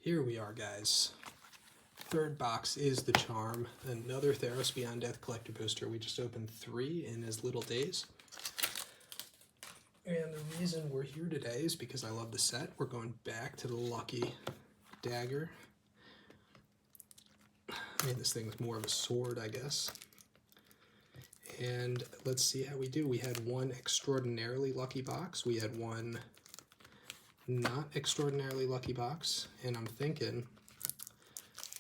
Here we are, guys. Third box is the charm. Another Theros Beyond Death collector booster. We just opened 3 in as little days. And the reason we're here today is because I love the set. We're going back to the Lucky Dagger. I mean, this thing's more of a sword, I guess. And let's see how we do. We had one extraordinarily lucky box. We had one not extraordinarily lucky box. And I'm thinking,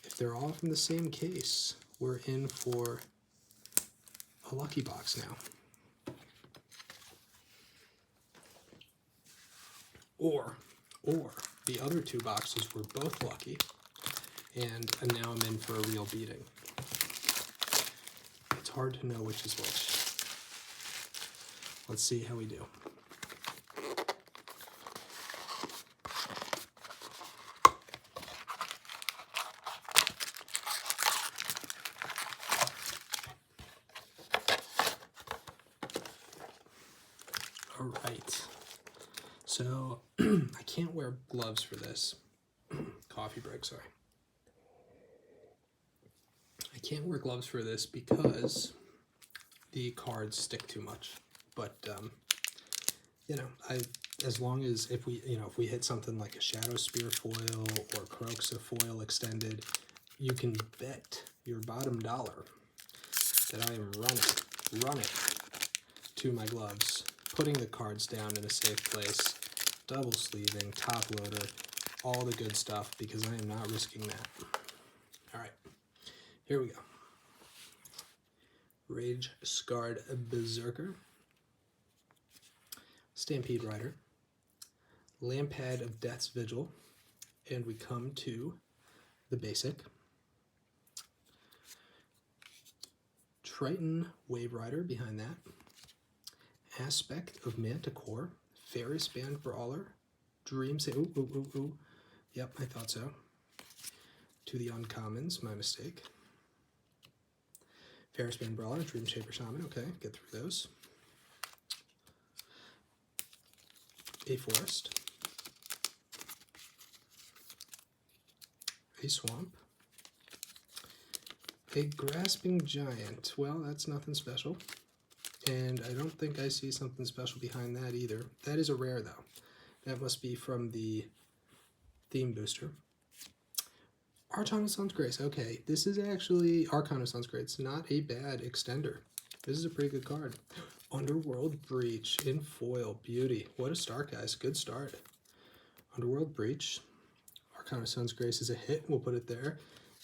if they're all from the same case, we're in for a lucky box now. Or the other 2 boxes were both lucky, and now I'm in for a real beating. It's hard to know which is which. Let's see how we do. All right. So I can't wear gloves for this. Coffee break, sorry. I can't wear gloves for this because the cards stick too much. But you know, as long as if we hit something like a Shadow Spear foil or Kroxa foil extended, you can bet your bottom dollar that I am running to my gloves, putting the cards down in a safe place, double sleeving, top loader, all the good stuff, because I am not risking that. All right, here we go. Rage Scarred Berserker, Stampede Rider, Lampad of Death's Vigil, and we come to the basic. Triton Wave Rider behind that. Aspect of Manticore, Ferris Band Brawler, Dream Say, ooh. Yep, I thought so. To the uncommons, my mistake. Ferris Band Brawler, Dream Shaper Shaman, okay, get through those. A Forest. A Swamp. A Grasping Giant, well, that's nothing special. And I don't think I see something special behind that either. That is a rare, though. That must be from the theme booster. Archon of Sun's Grace. Okay, this is actually Archon of Sun's Grace. It's not a bad extender. This is a pretty good card. Underworld Breach in foil. Beauty. What a start, guys. Good start. Underworld Breach. Archon of Sun's Grace is a hit. We'll put it there.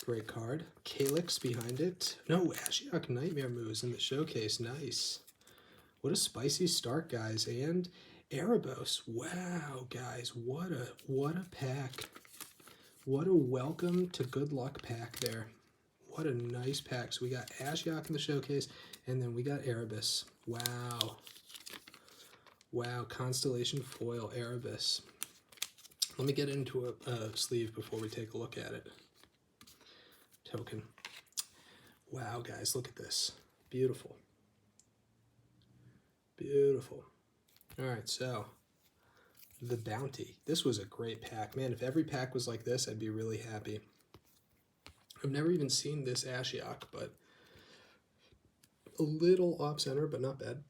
Great card. Calyx behind it. No, Ashiok Nightmare Moves in the showcase. Nice. What a spicy start, guys. And Erebos. Wow, guys. What a pack. What a welcome to good luck pack there. What a nice pack. So we got Ashiok in the showcase, and then we got Erebus. Wow. Wow, Constellation foil Erebus. Let me get into a sleeve before we take a look at it. Token. Wow, guys, look at this. Beautiful. Beautiful. All right, so the Bounty. This was a great pack. Man, if every pack was like this, I'd be really happy. I've never even seen this Ashiok, but a little off-center, but not bad.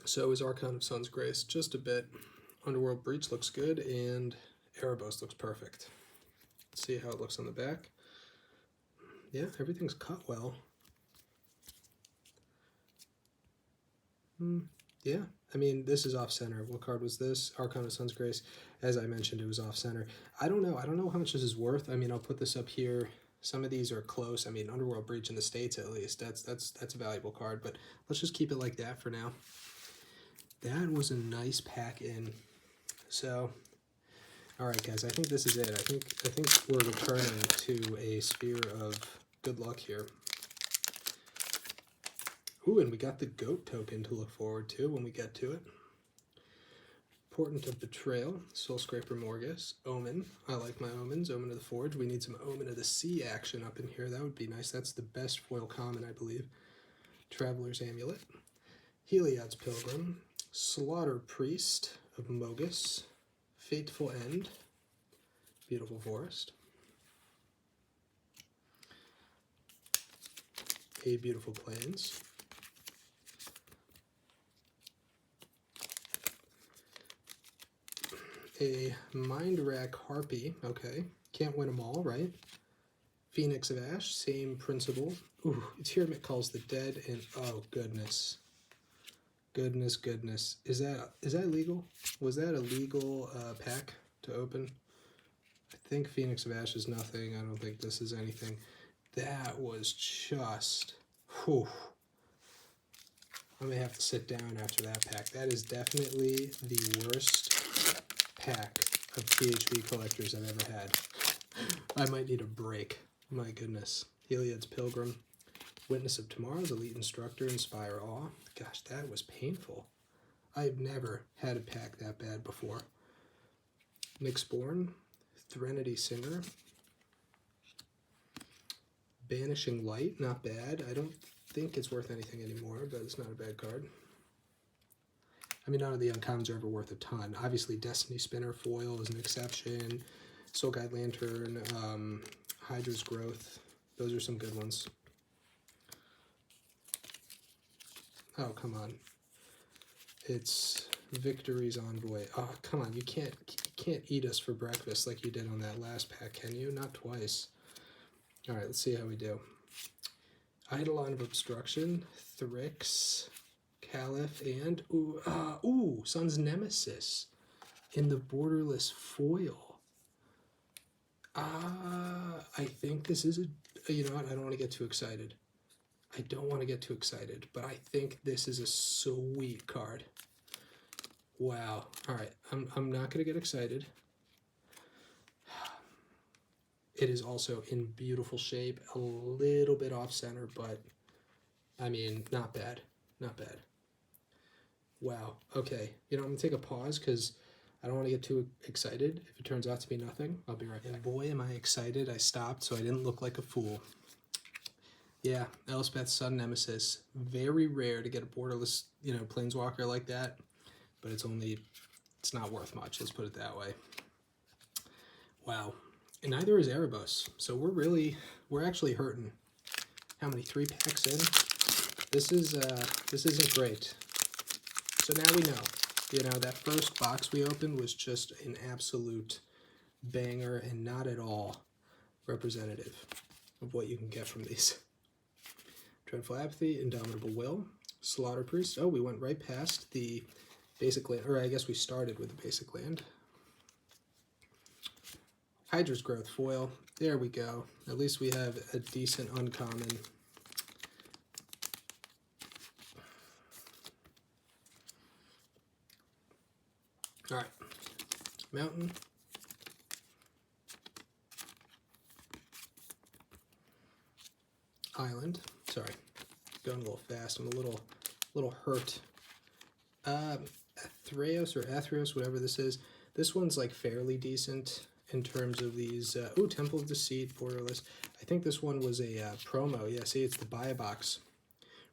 So is Archon of Sun's Grace, just a bit. Underworld Breach looks good, and Erebos looks perfect. Let's see how it looks on the back. Yeah, everything's cut well. Yeah, I mean, this is off-center. What card was this? Archon of Sun's Grace. As I mentioned, it was off-center. I don't know how much this is worth. I mean, I'll put this up here. Some of these are close. I mean, Underworld Breach in the States, at least. That's a valuable card, but let's just keep it like that for now. That was a nice pack in. So, all right, guys, I think this is it. I think we're returning to a sphere of good luck here. Ooh, and we got the goat token to look forward to when we get to it. Portent of Betrayal, Soul Scraper Morgus, Omen. I like my Omens. Omen of the Forge. We need some Omen of the Sea action up in here. That would be nice. That's the best foil common, I believe. Traveler's Amulet. Heliod's Pilgrim. Slaughter Priest of Mogus. Fateful End. Beautiful forest. A beautiful plains. A Mind Rack Harpy, okay. Can't win them all, right? Phoenix of Ash, same principle. Ooh, Tearmit Calls the Dead, and oh goodness. Goodness. Is that legal? Was that a legal pack to open? I think Phoenix of Ash is nothing. I don't think this is anything. That was just, whew. I may have to sit down after that pack. That is definitely the worst pack of THB collectors I've ever had. I might need a break. My goodness. Heliod's Pilgrim. Witness of Tomorrow's Elite Instructor. Inspire Awe. Gosh, that was painful. I've never had a pack that bad before. Nyxborn. Threnody Singer. Banishing Light. Not bad. I don't think it's worth anything anymore, but it's not a bad card. I mean, none of the uncommons are ever worth a ton. Obviously, Destiny Spinner foil is an exception. Soul Guide Lantern, Hydra's Growth. Those are some good ones. Oh, come on. It's Victory's Envoy. Oh, come on. You can't eat us for breakfast like you did on that last pack, can you? Not twice. All right, let's see how we do. Eidolon of Obstruction, Thrix, Caliph, and Sun's Nemesis in the borderless foil. I think this is you know what, I don't want to get too excited. But I think this is a sweet card. Wow. All right, I'm not going to get excited. It is also in beautiful shape, a little bit off center, but I mean, not bad. Wow. Okay. You know, I'm going to take a pause because I don't want to get too excited. If it turns out to be nothing, I'll be right back. And boy, am I excited. I stopped so I didn't look like a fool. Yeah, Elspeth's Sun Nemesis. Very rare to get a borderless, you know, planeswalker like that, but it's not worth much. Let's put it that way. Wow. And neither is Erebos. So we're actually hurting. How many? 3 packs in? This isn't great. So now we know. You know, that first box we opened was just an absolute banger and not at all representative of what you can get from these. Dreadful Apathy, Indomitable Will, Slaughter Priest. Oh, we went right past the basic land, or I guess we started with the basic land. Hydra's Growth foil. There we go. At least we have a decent uncommon. All right. Mountain. Island. Sorry. Going a little fast. I'm a little hurt. Theros or Athreos, whatever this is. This one's like fairly decent in terms of these. Temple of Deceit, borderless. I think this one was a promo. Yeah, see, it's the buy a box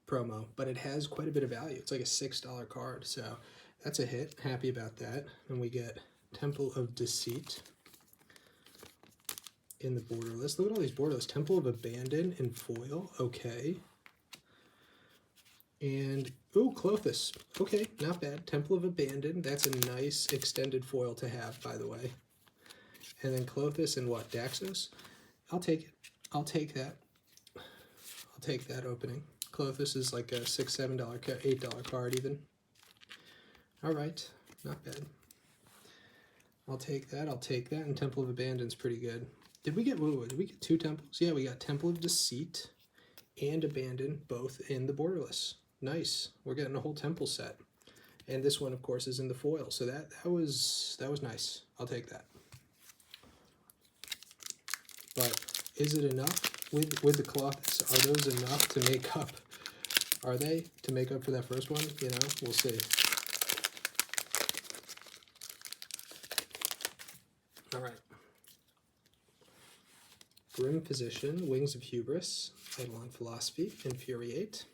promo, but it has quite a bit of value. It's like a $6 card, so that's a hit. Happy about that. And we get Temple of Deceit in the borderless. Look at all these borderless. Temple of Abandon in foil. Okay. And, Klothys. Okay, not bad. Temple of Abandon. That's a nice extended foil to have, by the way. And then Klothys and what? Daxos? I'll take it. I'll take that. I'll take that opening. Klothys is like a $6, $7, $8 card even. All right, not bad. I'll take that. And Temple of Abandon's pretty good. Did we get 2 temples? Yeah, we got Temple of Deceit and Abandon, both in the borderless. Nice. We're getting a whole temple set. And this one, of course, is in the foil. So that was nice. I'll take that. But is it enough with the cloths? Are those enough to make up? Are they to make up for that first one? You know, we'll see. All right. Grim Position, Wings of Hubris, Eidolon Philosophy, Infuriate.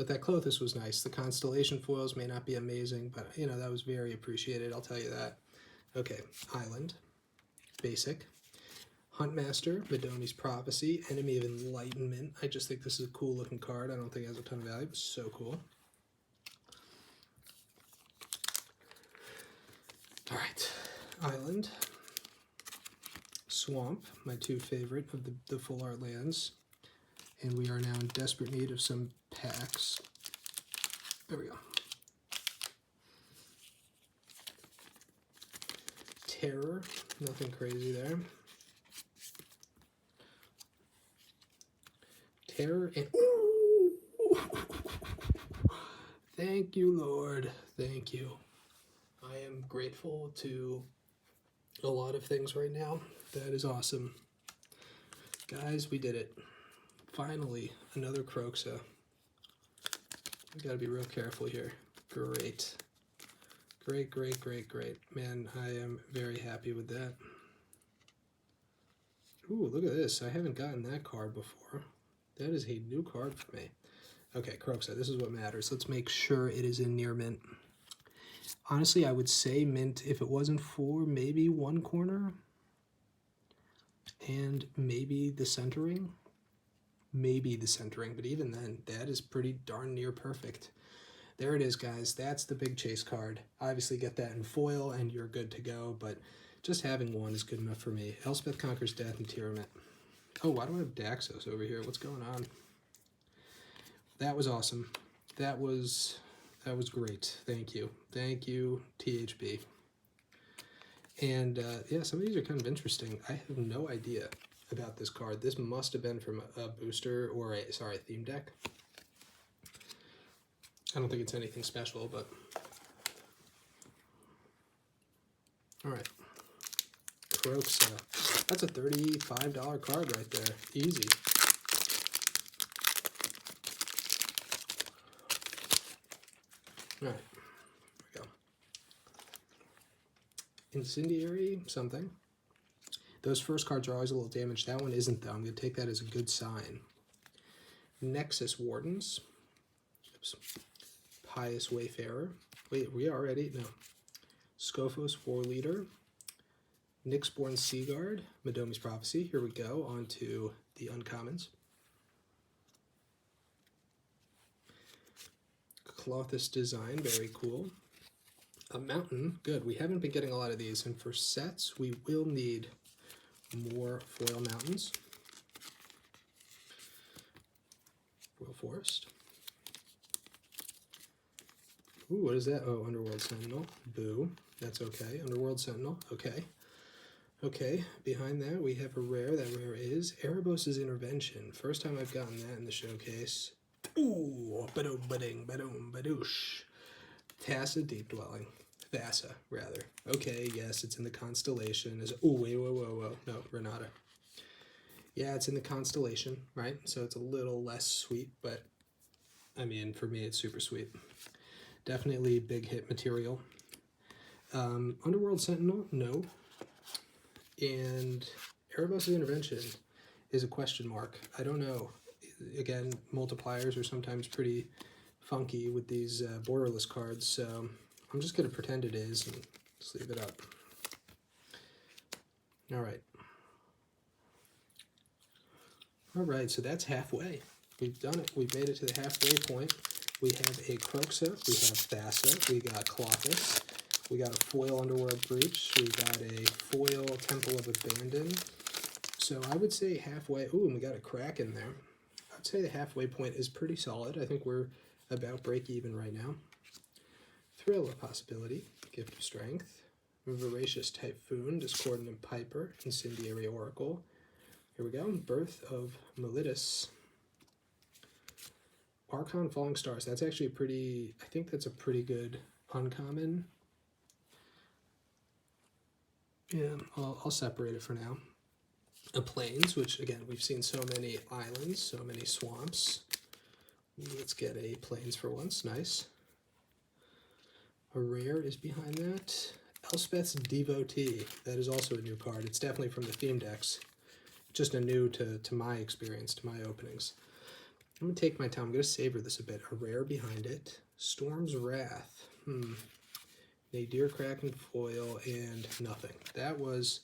But that Klothys was nice. The constellation foils may not be amazing, but you know, that was very appreciated, I'll tell you that. Okay, Island, basic. Huntmaster, Madomi's Prophecy, Enemy of Enlightenment. I just think this is a cool looking card. I don't think it has a ton of value, but so cool. Alright, Island, Swamp, my two favorite of the full art lands. And we are now in desperate need of some packs. There we go. Terror, nothing crazy there. Terror and ooh! Thank you, Lord. Thank you. I am grateful to a lot of things right now. That is awesome. Guys, we did it. Finally, another Kroxa. We gotta be real careful here. Great. Great, great, great, great. Man, I am very happy with that. Ooh, look at this. I haven't gotten that card before. That is a new card for me. Okay, Kroxa, this is what matters. Let's make sure it is in near mint. Honestly, I would say mint if it wasn't for maybe one corner and maybe the centering. Maybe the centering, but even then, that is pretty darn near perfect. There it is, guys. That's the big chase card. Obviously, get that in foil and you're good to go, but just having one is good enough for me. Elspeth Conquers Death and Tyramit. Oh, why do I have Daxos over here? What's going on? That was awesome. That was great. Thank you. Thank you, THB. And yeah, some of these are kind of interesting. I have no idea about this card. This must have been from a booster or a theme deck. I don't think it's anything special, but all right. Kroxa. That's a $35 card right there. Easy. All right. There we go. Incendiary something. Those first cards are always a little damaged. That one isn't, though. I'm going to take that as a good sign. Nexus Wardens. Oops. Pious Wayfarer. Wait, we already? No. Scophos War Leader. Nyxborn Seaguard. Madomi's Prophecy. Here we go. On to the uncommons. Klothys Design. Very cool. A Mountain. Good. We haven't been getting a lot of these. And for sets, we will need more foil mountains. Foil Forest. Ooh, what is that? Oh, Underworld Sentinel. Boo. That's okay. Underworld Sentinel. Okay. Okay. Behind that, we have a rare. That rare is Erebos' Intervention. First time I've gotten that in the showcase. Ooh. Ba-doom, ba-ding, ba-doom, ba-doosh. Thassa Deep Dwelling. Thassa, rather. Okay, yes, it's in the constellation. Ooh, wait, whoa, whoa, whoa. No, Renata. Yeah, it's in the constellation, right? So it's a little less sweet, but I mean, for me, it's super sweet. Definitely big hit material. Underworld Sentinel, no. And Erebos' Intervention is a question mark. I don't know. Again, multipliers are sometimes pretty funky with these borderless cards, so I'm just going to pretend it is and just leave it up. All right. All right, so that's halfway. We've done it. We've made it to the halfway point. We have a Kroxa. We have Thassa. We got Klothys. We got a foil Underworld Breach. We got a foil Temple of Abandon. So I would say halfway. Ooh, and we got a Kraken there. I'd say the halfway point is pretty solid. I think we're about break even right now. Thrill of Possibility, Gift of Strength, Voracious Typhoon, Discordant Piper, Incendiary Oracle. Here we go, Birth of Melittus. Archon Falling Stars, that's actually a pretty, I think that's a pretty good uncommon. Yeah, I'll separate it for now. A Plains, which again, we've seen so many islands, so many swamps. Let's get a Plains for once, nice. A rare is behind that. Elspeth's Devotee. That is also a new card. It's definitely from the theme decks. Just a new to my experience, to my openings. I'm going to take my time. I'm going to savor this a bit. A rare behind it. Storm's Wrath. Nadir Kraken foil and nothing. That was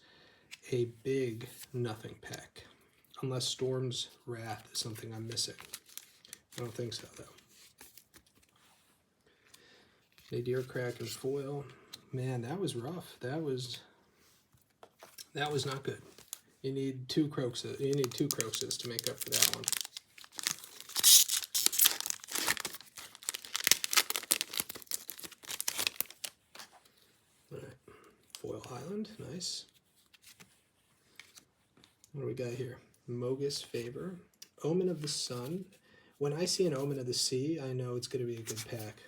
a big nothing pack. Unless Storm's Wrath is something I'm missing. I don't think so, though. Nadir Kraken foil. Man, that was rough. That was not good. You need two Kroxa. You need two Kroxas to make up for that one. All right, Foil Island, nice. What do we got here? Mogus Favor, Omen of the Sun. When I see an Omen of the Sea, I know it's going to be a good pack.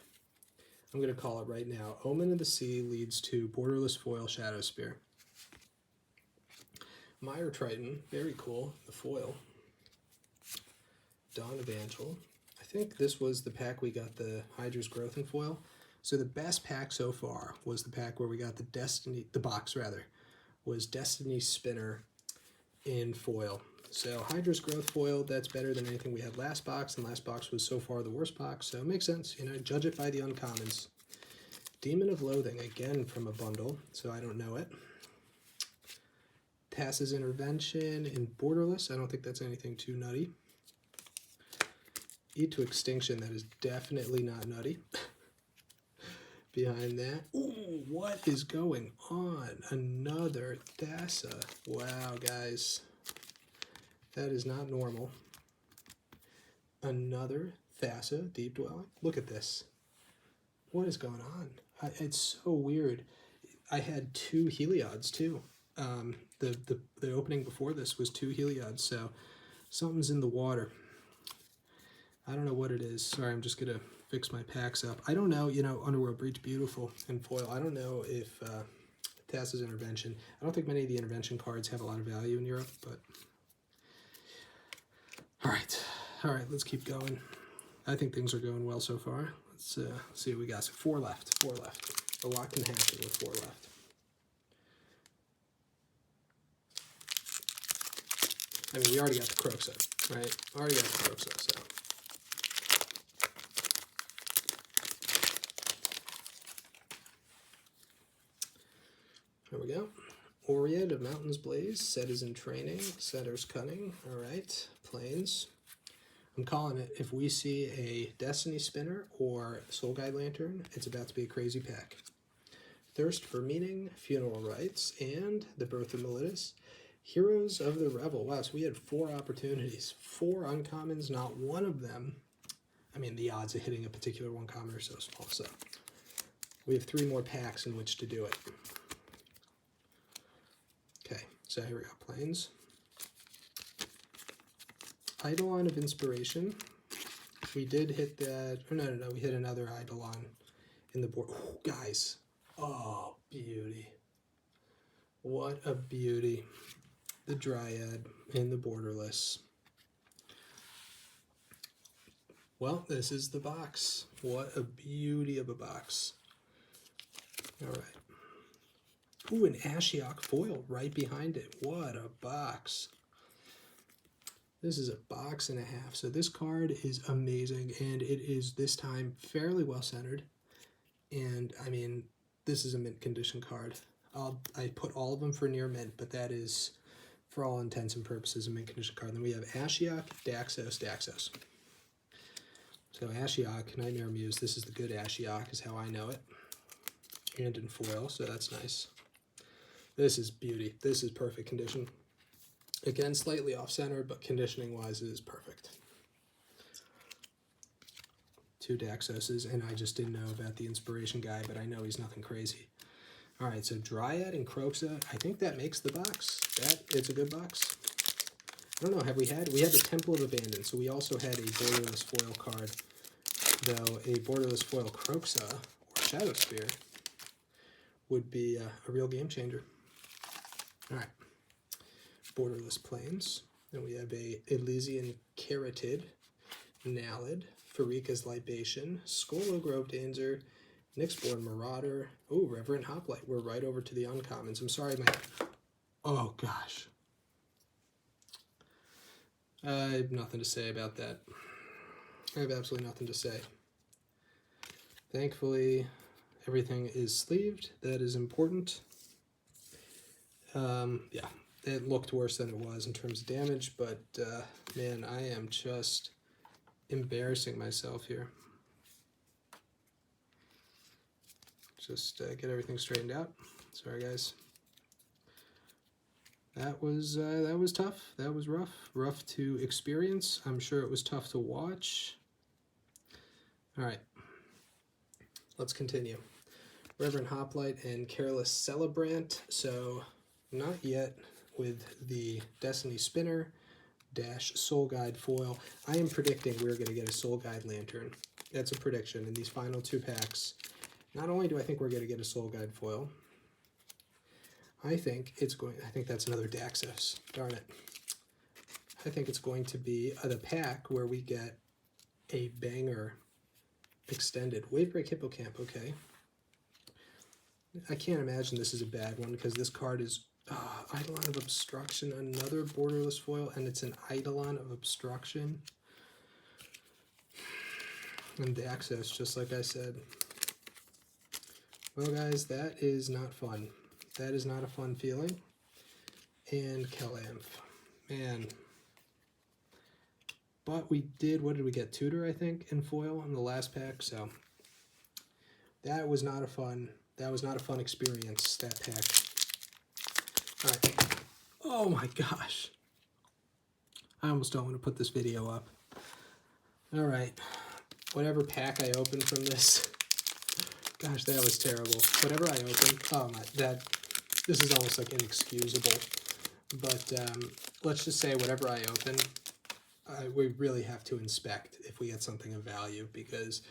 I'm going to call it right now. Omen of the Sea leads to borderless foil Shadow Spear. Mire Triton, very cool, the foil. Dawn Evangel. I think this was the pack we got the Hydra's Growth in foil. So the best pack so far was the pack where we got the box rather, was Destiny Spinner in foil. So Hydra's Growth foil, that's better than anything we had last box, and last box was so far the worst box, so it makes sense, you know, judge it by the uncommons. Demon of Loathing, again from a bundle, so I don't know it. Thassa's Intervention in borderless, I don't think that's anything too nutty. Eat to Extinction, that is definitely not nutty. Behind that, ooh, what is going on? Another Thassa. Wow, guys. That is not normal. Another Thassa Deep Dwelling. Look at this. What is going on? It's so weird. I had two Heliod's too. The opening before this was two Heliod's, so something's in the water. I don't know what it is. Sorry, I'm just gonna fix my packs up. I don't know, you know, Underworld Breach, beautiful in foil. I don't know if Thassa's Intervention. I don't think many of the intervention cards have a lot of value in Europe, but all right, let's keep going. I think things are going well so far. Let's see what we got. So four left. A lot can happen with four left. I mean, we already got the Kroxa, right? Already got the Kroxa, so. There we go. Oread of Mountain's Blaze. Set is in training. Setter's Cunning. All right. Plains. I'm calling it. If we see a Destiny Spinner or Soul Guide Lantern, it's about to be a crazy pack. Thirst for Meaning, Funeral Rites, and The Birth of Melitus. Heroes of the Revel. Wow, so we had 4 opportunities. 4 uncommons, not one of them. I mean, the odds of hitting a particular one common are so small, so we have 3 more packs in which to do it. Okay, so here we go. Plains. Eidolon of Inspiration. We did hit that. Oh, no, we hit another Eidolon in the board. Oh, guys. Oh, beauty. What a beauty. The Dryad in the borderless. Well, this is the box. What a beauty of a box. All right. Ooh, an Ashiok foil right behind it. What a box. This is a box and a half. So this card is amazing, and it is this time fairly well centered. And I mean, this is a mint condition card. I put all of them for near mint, but that is, for all intents and purposes, a mint condition card. Then we have Ashiok, Daxos. So Ashiok, Nightmare Muse. This is the good Ashiok, is how I know it. And in foil, so that's nice. This is beauty. This is perfect condition. Again, slightly off-center, but conditioning-wise, it is perfect. 2 Daxoses, and I just didn't know about the inspiration guy, but I know he's nothing crazy. All right, so Dryad and Kroxa, I think that makes the box. It's a good box. I don't know, we had the Temple of Abandon, so we also had a borderless foil card, though a borderless foil Kroxa or Shadow Spear would be a real game changer. All right. Borderless Plains. Then we have a Elysian Carotid, Nalid, Farika's Libation, Skolo Grove Dancer, Nyxborn Marauder. Oh, Reverent Hoplite. We're right over to the uncommons. I'm sorry, oh gosh. I have nothing to say about that. I have absolutely nothing to say. Thankfully, everything is sleeved. That is important. Yeah, it looked worse than it was in terms of damage, but man, I am just embarrassing myself here. Just get everything straightened out. Sorry, guys. That was tough. That was rough. Rough to experience. I'm sure it was tough to watch. All right, let's continue. Reverend Hoplite and Careless Celebrant. So not yet with the Destiny Spinner -- Soul Guide foil. I am predicting we're going to get a Soul Guide Lantern. That's a prediction in these final 2 packs. Not only do I think we're going to get a Soul Guide foil, I think that's another Daxos. Darn it. I think it's going to be the pack where we get a banger extended. Wavebreak Hippocamp, okay. I can't imagine this is a bad one because this card is Eidolon of Obstruction, another borderless foil, and it's an Eidolon of Obstruction. And Daxos, just like I said. Well, guys, that is not fun. That is not a fun feeling. And Kelamph. Man. But we did, what did we get? Tutor, I think, in foil in the last pack. So that was not a fun experience, that pack. All right. Oh my gosh. I almost don't want to put this video up. All right. Whatever pack I opened from this, gosh, that was terrible. Whatever I opened, oh my, this is almost like inexcusable. But let's just say whatever I open, we really have to inspect if we get something of value, because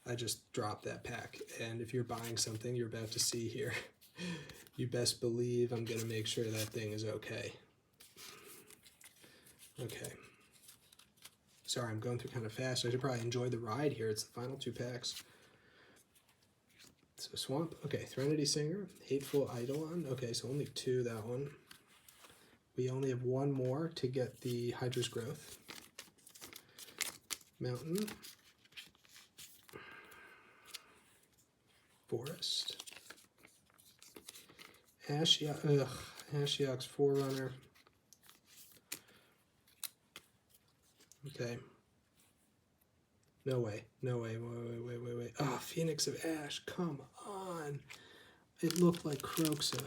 I just dropped that pack. And if you're buying something you're about to see here, you best believe I'm going to make sure that thing is okay. Okay. Sorry, I'm going through kind of fast. I should probably enjoy the ride here. It's the final 2 packs. So Swamp. Okay, Threnody Singer. Hateful Eidolon. Okay, so only 2, that one. We only have 1 more to get the Hydra's Growth. Mountain. Forest. Ashiok's Forerunner. Okay. No way. No way. Wait. Ah, Phoenix of Ash. Come on. It looked like Kroxa.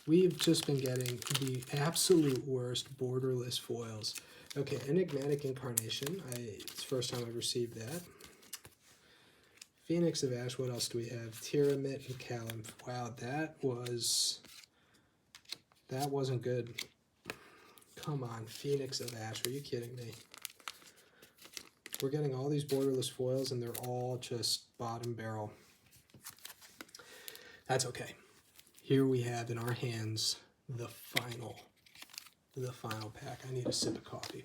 We've just been getting the absolute worst borderless foils. Okay, Enigmatic Incarnation. It's the first time I've received that. Phoenix of Ash. What else do we have? Tyramit and Kelamph. Wow, that wasn't good. Come on, Phoenix of Ash. Are you kidding me? We're getting all these borderless foils, and they're all just bottom barrel. That's okay. Here we have in our hands the final pack. I need a sip of coffee.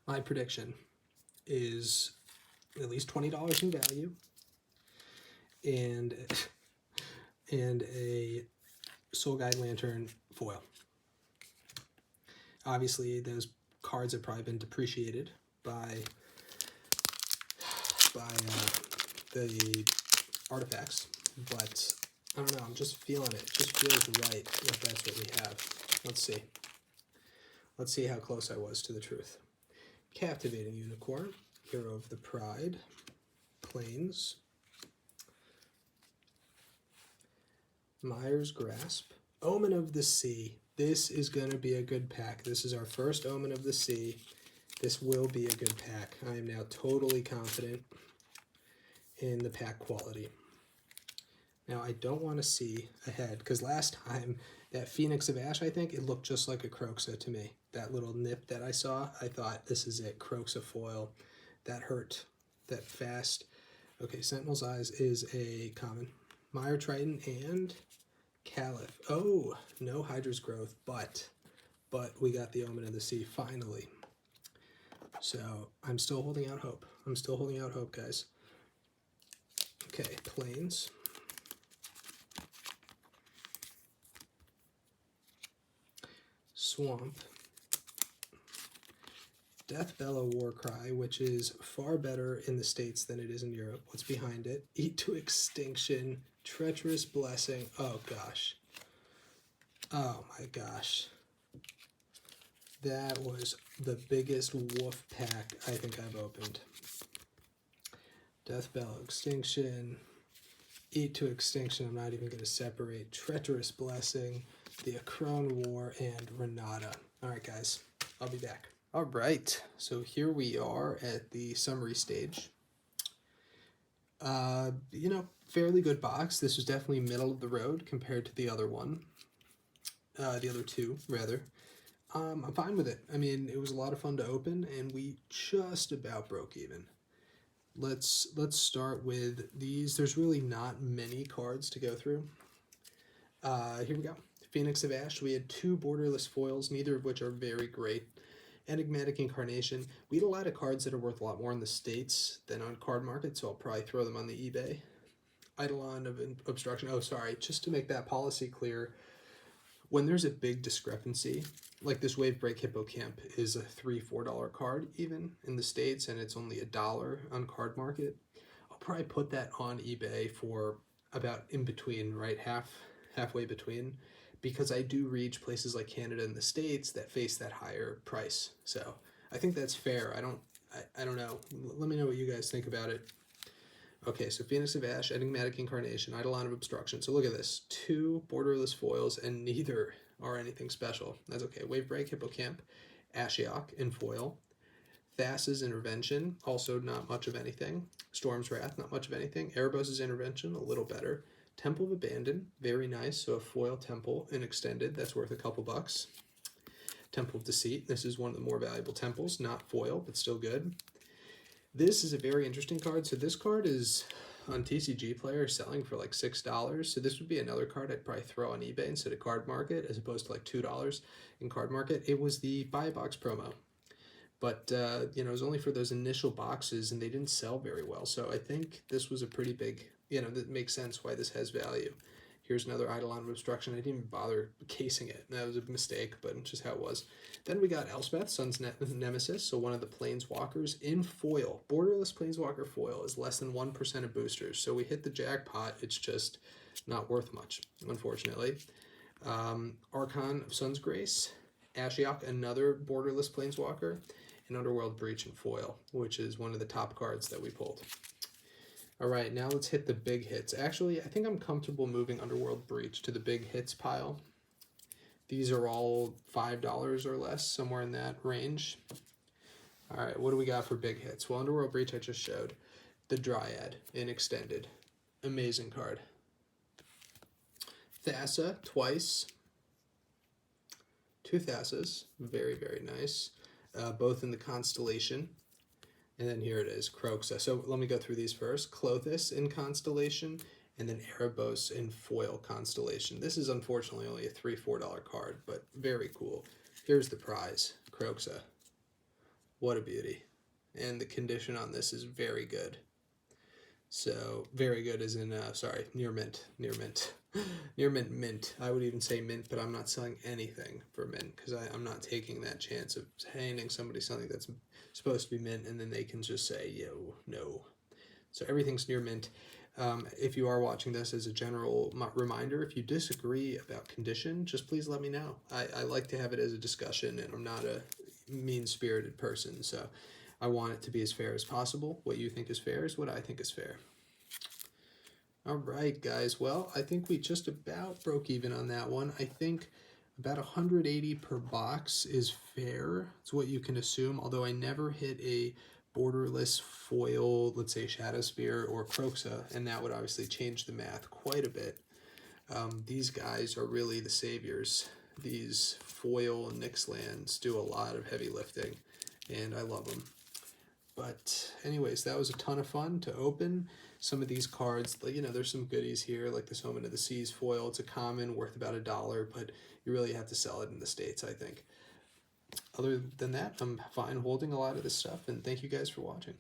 My prediction is at least $20 in value, and a Soul Guide Lantern foil. Obviously, those cards have probably been depreciated by the artifacts, but I don't know, I'm just feeling it. It just feels right if that's what we have. Let's see. Let's see how close I was to the truth. Captivating Unicorn, Hero of the Pride, Plains, Myers Grasp, Omen of the Sea. This is going to be a good pack. This is our first Omen of the Sea. This will be a good pack. I am now totally confident in the pack quality. Now, I don't want to see ahead, because last time, that Phoenix of Ash, I think, it looked just like a Kroxa to me. That little nip that I saw, I thought, this is it, Kroxa foil. That hurt, that fast. Okay, Sentinel's Eyes is a common. Mire Triton and Caliph. Oh, no Hydra's Growth, but we got the Omen of the Sea finally. So I'm still holding out hope. I'm still holding out hope, guys. Okay, Plains. Swamp, Death Bellow Warcry, which is far better in the States than it is in Europe. What's behind it? Eat to Extinction, Treacherous Blessing. Oh gosh. Oh my gosh. That was the biggest wolf pack I think I've opened. Death Bellow Extinction, Eat to Extinction, I'm not even going to separate, Treacherous Blessing, the Akron War, and Renata. Alright guys, I'll be back. Alright, so here we are at the summary stage. You know, fairly good box. This was definitely middle of the road compared to the other one. The other two, rather. I'm fine with it. I mean, it was a lot of fun to open, and we just about broke even. Let's start with these. There's really not many cards to go through. Here we go. Phoenix of Ash. We had 2 borderless foils, neither of which are very great. Enigmatic Incarnation. We had a lot of cards that are worth a lot more in the States than on Card Market, so I'll probably throw them on the eBay. Eidolon of Obstruction. Oh, sorry. Just to make that policy clear, when there's a big discrepancy, like this Wave Break Hippocamp is a $3-4 card even in the States, and it's only $1 on Card Market, I'll probably put that on eBay for about in between, right? Halfway between, because I do reach places like Canada and the States that face that higher price. So I think that's fair. I don't know. Let me know what you guys think about it. Okay, so Phoenix of Ash, Enigmatic Incarnation, Eidolon of Obstruction. So look at this. 2 borderless foils, and neither are anything special. That's okay. Wave Break, Hippocamp, Ashiok in foil. Thassa's Intervention, also not much of anything. Storm's Wrath, not much of anything. Erebos' Intervention, a little better. Temple of Abandon, very nice. So a foil temple in extended, that's worth a couple bucks. Temple of Deceit, this is one of the more valuable temples, not foil, but still good. This is a very interesting card. So this card is on TCG Player selling for like $6. So this would be another card I'd probably throw on eBay instead of Card Market, as opposed to like $2 in Card Market. It was the buy box promo. But, you know, it was only for those initial boxes, and they didn't sell very well. So I think this was a pretty big, you know, that makes sense why this has value. Here's another Eidolon of Obstruction. I didn't even bother casing it. That was a mistake, but it's just how it was. Then we got Elspeth, Sun's Nemesis, so one of the Planeswalkers in foil. Borderless Planeswalker foil is less than 1% of boosters. So we hit the jackpot. It's just not worth much, unfortunately. Archon of Sun's Grace, Ashiok, another borderless Planeswalker, and Underworld Breach in foil, which is one of the top cards that we pulled. All right, now let's hit the big hits. Actually, I think I'm comfortable moving Underworld Breach to the big hits pile. These are all $5 or less, somewhere in that range. All right, what do we got for big hits? Well, Underworld Breach I just showed. The Dryad in extended. Amazing card. Thassa, twice. 2 Thassas, very, very nice. Both in the constellation. And then here it is, Kroxa. So let me go through these first. Clothis in constellation, and then Erebos in foil constellation. This is unfortunately only a $3-4 card, but very cool. Here's the prize, Kroxa. What a beauty. And the condition on this is very good. So, very good as in, sorry, near mint. Near mint. I would even say mint, but I'm not selling anything for mint because I'm not taking that chance of handing somebody something that's supposed to be mint and then they can just say, yo, no. So everything's near mint. If you are watching this as a general reminder, if you disagree about condition, just please let me know. I like to have it as a discussion, and I'm not a mean-spirited person, so I want it to be as fair as possible. What you think is fair is what I think is fair. All right, guys. Well, I think we just about broke even on that one. I think about 180 per box is fair. It's what you can assume, although I never hit a borderless foil, let's say Shadowspear or Kroxa, and that would obviously change the math quite a bit. These guys are really the saviors. These foil Nyxlands do a lot of heavy lifting, and I love them. But anyways, that was a ton of fun to open. Some of these cards, you know, there's some goodies here, like this Omen of the Seas foil. It's a common, worth about $1, but you really have to sell it in the States, I think. Other than that, I'm fine holding a lot of this stuff, and thank you guys for watching.